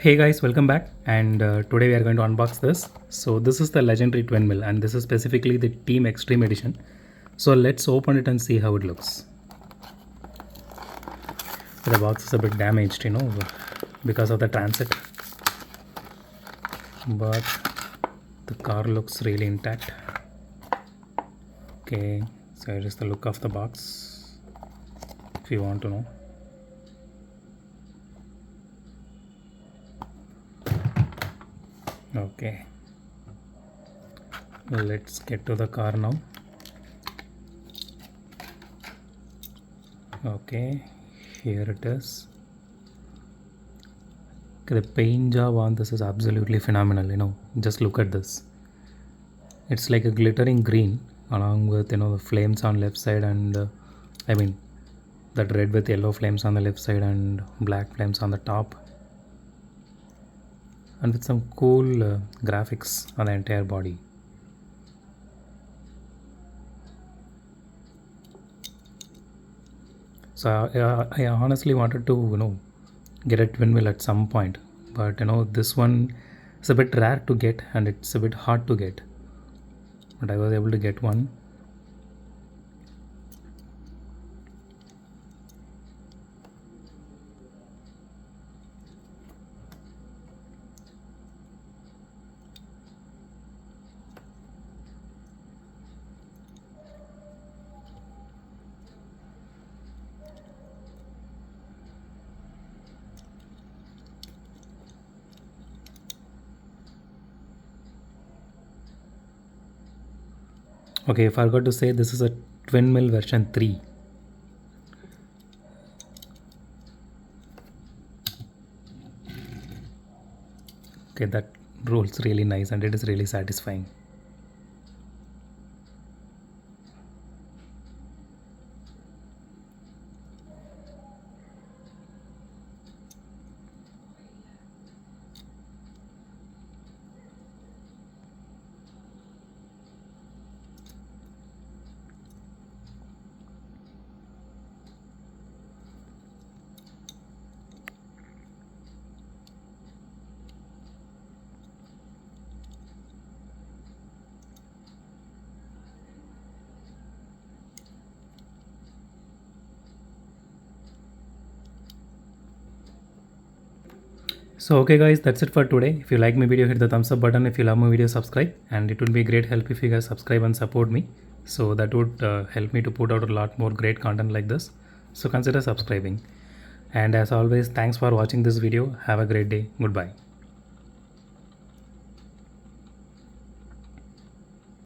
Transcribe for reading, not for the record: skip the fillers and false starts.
Hey guys, welcome back, and today we are going to unbox this. So this is the legendary twin mill, and this is specifically the Team Extreme Edition. So let's open it and see how it looks. The box is a bit damaged, because of the transit, but the car looks really intact. Okay, so here is the look of the box, if you want to know. Okay, let's get to the car now. Okay, here it is. Okay, the paint job on this is absolutely phenomenal. Just look at this. It's like a glittering green along with the flames on left side, and I mean that red with yellow flames on the left side and black flames on the top, and with some cool graphics on the entire body. So I honestly wanted to get a twin wheel at some point, but this one is a bit rare to get and it's a bit hard to get, but I was able to get one. Okay, I forgot to say this is a twin mill version 3. Okay, that rolls really nice and it is really satisfying. So okay guys, that's it for today. If you like my video, hit the thumbs up button. If you love my video, subscribe, and it would be a great help if you guys subscribe and support me. So that would help me to put out a lot more great content like this. So consider subscribing. And as always, thanks for watching this video. Have a great day. Goodbye.